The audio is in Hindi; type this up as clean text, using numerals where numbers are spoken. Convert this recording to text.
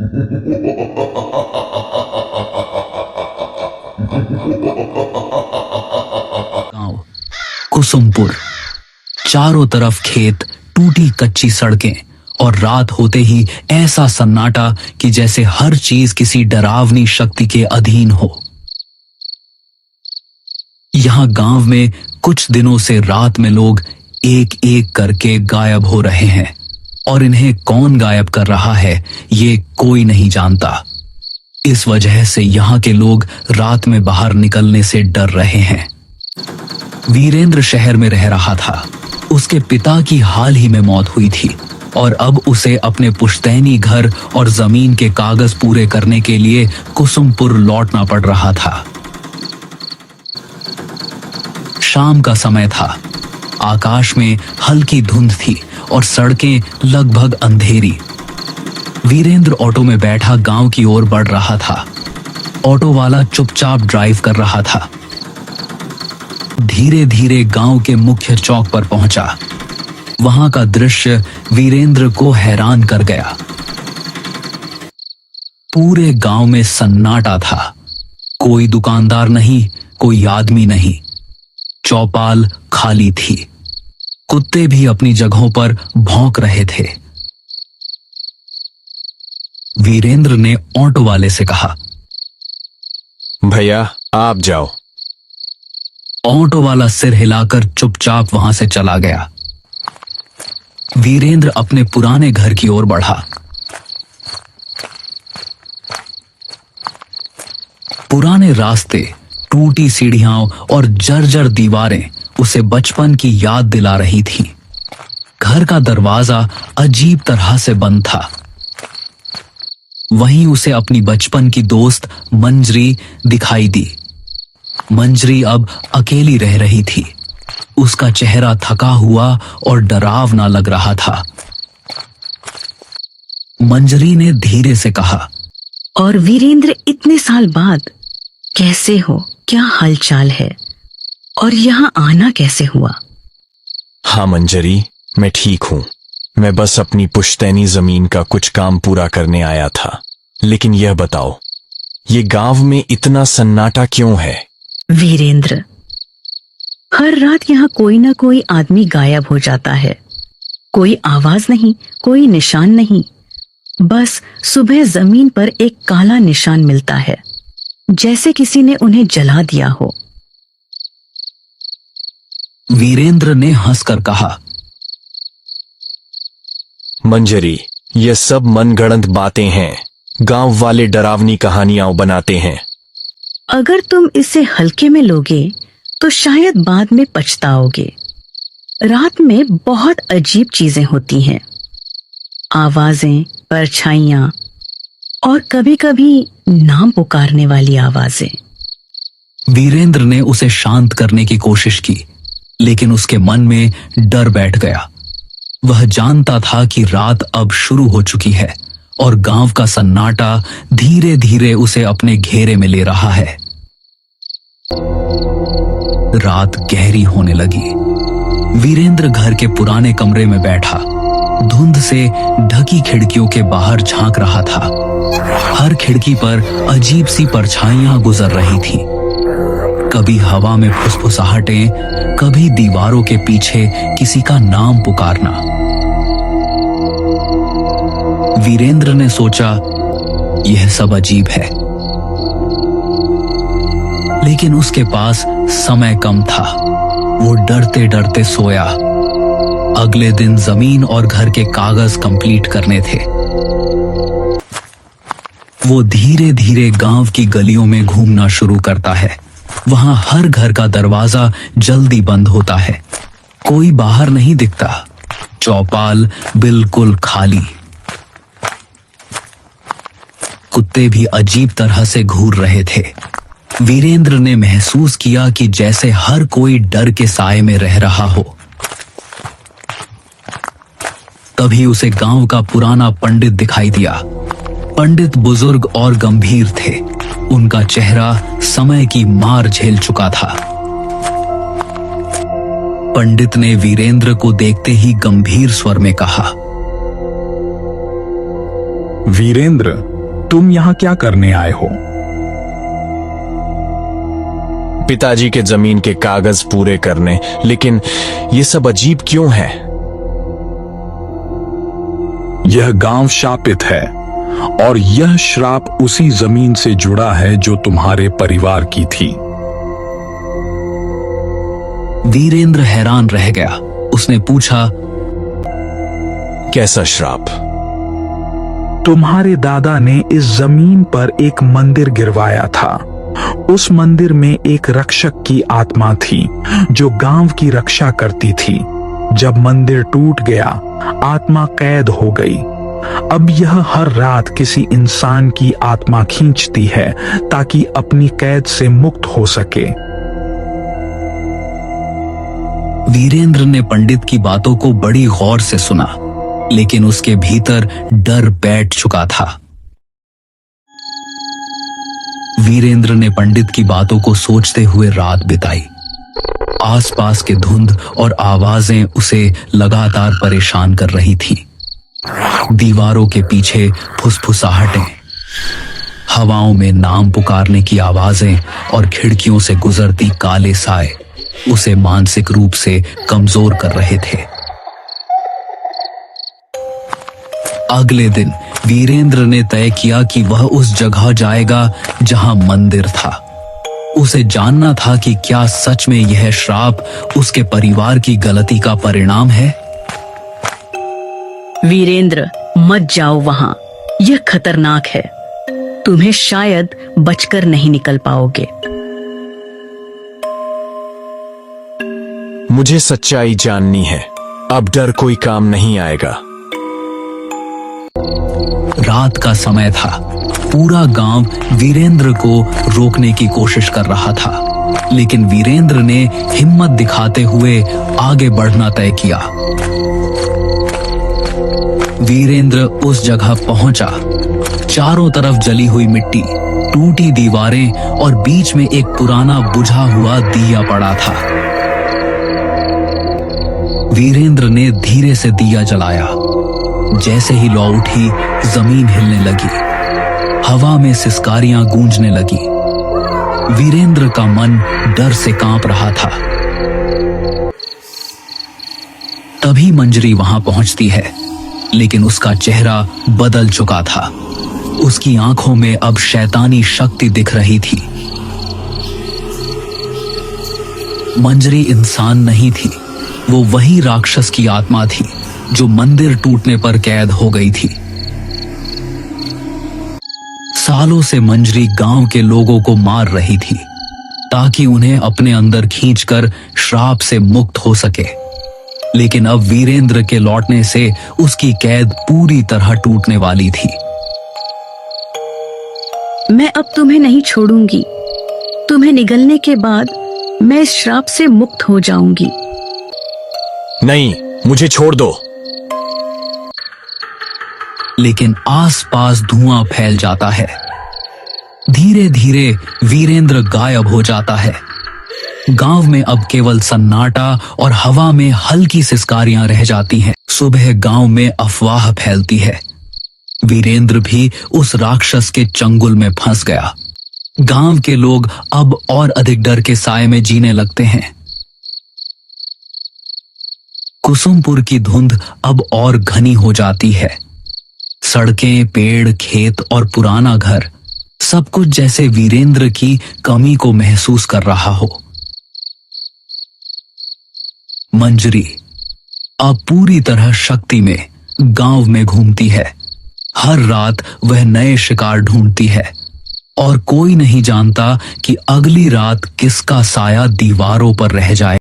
गांव कुसुमपुर। चारों तरफ खेत, टूटी कच्ची सड़कें और रात होते ही ऐसा सन्नाटा कि जैसे हर चीज किसी डरावनी शक्ति के अधीन हो। यहां गांव में कुछ दिनों से रात में लोग एक एक करके गायब हो रहे हैं और इन्हें कौन गायब कर रहा है ये कोई नहीं जानता। इस वजह से यहाँ के लोग रात में बाहर निकलने से डर रहे हैं। वीरेंद्र शहर में रह रहा था। उसके पिता की हाल ही में मौत हुई थी और अब उसे अपने पुश्तैनी घर और जमीन के कागज पूरे करने के लिए कुसुमपुर लौटना पड़ रहा था। शाम का समय था। आकाश में हल्की धुंध थी और सड़कें लगभग अंधेरी। वीरेंद्र ऑटो में बैठा गांव की ओर बढ़ रहा था। ऑटो वाला चुपचाप ड्राइव कर रहा था। धीरे धीरे गांव के मुख्य चौक पर पहुंचा। वहां का दृश्य वीरेंद्र को हैरान कर गया। पूरे गांव में सन्नाटा था। कोई दुकानदार नहीं, कोई आदमी नहीं। चौपाल खाली थी। कुत्ते भी अपनी जगहों पर भौंक रहे थे। वीरेंद्र ने ऑटो वाले से कहा, भैया आप जाओ। ऑटो वाला सिर हिलाकर चुपचाप वहां से चला गया। वीरेंद्र अपने पुराने घर की ओर बढ़ा। पुराने रास्ते, टूटी सीढ़ियां और जर्जर दीवारें उसे बचपन की याद दिला रही थी। घर का दरवाजा अजीब तरह से बंद था। वहीं उसे अपनी बचपन की दोस्त मंजरी दिखाई दी। मंजरी अब अकेली रह रही थी। उसका चेहरा थका हुआ और डरावना लग रहा था। मंजरी ने धीरे से कहा, और वीरेंद्र, इतने साल बाद कैसे हो? क्या हालचाल है? और यहाँ आना कैसे हुआ? हाँ मंजरी, मैं ठीक हूँ। मैं बस अपनी पुश्तैनी जमीन का कुछ काम पूरा करने आया था। लेकिन यह बताओ, ये गांव में इतना सन्नाटा क्यों है? वीरेंद्र, हर रात यहाँ कोई ना कोई आदमी गायब हो जाता है। कोई आवाज नहीं, कोई निशान नहीं। बस सुबह जमीन पर एक काला निशान मिलता है, जैसे किसी ने उन्हें जला दिया हो। वीरेंद्र ने हंसकर कहा, मंजरी, ये सब मनगढ़ंत बातें हैं। गांव वाले डरावनी कहानियां बनाते हैं। अगर तुम इसे हल्के में लोगे तो शायद बाद में पछताओगे। रात में बहुत अजीब चीजें होती हैं। आवाजें, परछाइयां और कभी-कभी नाम पुकारने वाली आवाजें। वीरेंद्र ने उसे शांत करने की कोशिश की, लेकिन उसके मन में डर बैठ गया। वह जानता था कि रात अब शुरू हो चुकी है और गांव का सन्नाटा धीरे धीरे उसे अपने घेरे में ले रहा है। रात गहरी होने लगी। वीरेंद्र घर के पुराने कमरे में बैठा धुंध से ढकी खिड़कियों के बाहर झांक रहा था। हर खिड़की पर अजीब सी परछाइयां गुजर रही थी। कभी हवा में फुसफुसाहटें, कभी दीवारों के पीछे किसी का नाम पुकारना। वीरेंद्र ने सोचा, यह सब अजीब है, लेकिन उसके पास समय कम था। वो डरते डरते सोया। अगले दिन जमीन और घर के कागज कंप्लीट करने थे। वो धीरे धीरे गांव की गलियों में घूमना शुरू करता है। वहां हर घर का दरवाजा जल्दी बंद होता है। कोई बाहर नहीं दिखता। चौपाल बिल्कुल खाली। कुत्ते भी अजीब तरह से घूर रहे थे। वीरेंद्र ने महसूस किया कि जैसे हर कोई डर के साए में रह रहा हो। तभी उसे गांव का पुराना पंडित दिखाई दिया। पंडित बुजुर्ग और गंभीर थे। उनका चेहरा समय की मार झेल चुका था। पंडित ने वीरेंद्र को देखते ही गंभीर स्वर में कहा, वीरेंद्र, तुम यहाँ क्या करने आए हो? पिताजी के जमीन के कागज पूरे करने। लेकिन ये सब अजीब क्यों है? यह गांव शापित है और यह श्राप उसी जमीन से जुड़ा है जो तुम्हारे परिवार की थी। वीरेंद्र हैरान रह गया। उसने पूछा, कैसा श्राप? तुम्हारे दादा ने इस जमीन पर एक मंदिर गिरवाया था। उस मंदिर में एक रक्षक की आत्मा थी जो गांव की रक्षा करती थी। जब मंदिर टूट गया, आत्मा कैद हो गई। अब यह हर रात किसी इंसान की आत्मा खींचती है ताकि अपनी कैद से मुक्त हो सके। वीरेंद्र ने पंडित की बातों को बड़ी गौर से सुना, लेकिन उसके भीतर डर बैठ चुका था। वीरेंद्र ने पंडित की बातों को सोचते हुए रात बिताई। आसपास के धुंध और आवाजें उसे लगातार परेशान कर रही थीं। दीवारों के पीछे फुसफुसाहटें, हवाओं में नाम पुकारने की आवाजें और खिड़कियों से गुजरती काले साए उसे मानसिक रूप से कमजोर कर रहे थे। अगले दिन वीरेंद्र ने तय किया कि वह उस जगह जाएगा जहां मंदिर था। उसे जानना था कि क्या सच में यह श्राप उसके परिवार की गलती का परिणाम है। वीरेंद्र, मत जाओ वहां, यह खतरनाक है। तुम्हें शायद बचकर नहीं निकल पाओगे। मुझे सच्चाई जाननी है। अब डर कोई काम नहीं आएगा। रात का समय था। पूरा गांव वीरेंद्र को रोकने की कोशिश कर रहा था, लेकिन वीरेंद्र ने हिम्मत दिखाते हुए आगे बढ़ना तय किया। वीरेंद्र उस जगह पहुंचा। चारों तरफ जली हुई मिट्टी, टूटी दीवारें और बीच में एक पुराना बुझा हुआ दिया पड़ा था। वीरेंद्र ने धीरे से दिया जलाया। जैसे ही लौ उठी, जमीन हिलने लगी। हवा में सिसकारियां गूंजने लगी। वीरेंद्र का मन डर से कांप रहा था। तभी मंजरी वहां पहुंचती है, लेकिन उसका चेहरा बदल चुका था। उसकी आंखों में अब शैतानी शक्ति दिख रही थी। मंजरी इंसान नहीं थी, वो वही राक्षस की आत्मा थी जो मंदिर टूटने पर कैद हो गई थी। सालों से मंजरी गांव के लोगों को मार रही थी ताकि उन्हें अपने अंदर खींचकर श्राप से मुक्त हो सके। लेकिन अब वीरेंद्र के लौटने से उसकी कैद पूरी तरह टूटने वाली थी। मैं अब तुम्हें नहीं छोड़ूंगी। तुम्हें निगलने के बाद मैं इस श्राप से मुक्त हो जाऊंगी। नहीं, मुझे छोड़ दो। लेकिन आसपास धुआं फैल जाता है। धीरे धीरे वीरेंद्र गायब हो जाता है। गांव में अब केवल सन्नाटा और हवा में हल्की सिसकारियां रह जाती हैं। सुबह गांव में अफवाह फैलती है। वीरेंद्र भी उस राक्षस के चंगुल में फंस गया। गांव के लोग अब और अधिक डर के साए में जीने लगते हैं। कुसुमपुर की धुंध अब और घनी हो जाती है। सड़कें, पेड़, खेत और पुराना घर, सब कुछ जैसे वीरेंद्र की कमी को महसूस कर रहा हो। मंजरी अब पूरी तरह शक्ति में गांव में घूमती है। हर रात वह नए शिकार ढूंढती है और कोई नहीं जानता कि अगली रात किसका साया दीवारों पर रह जाए।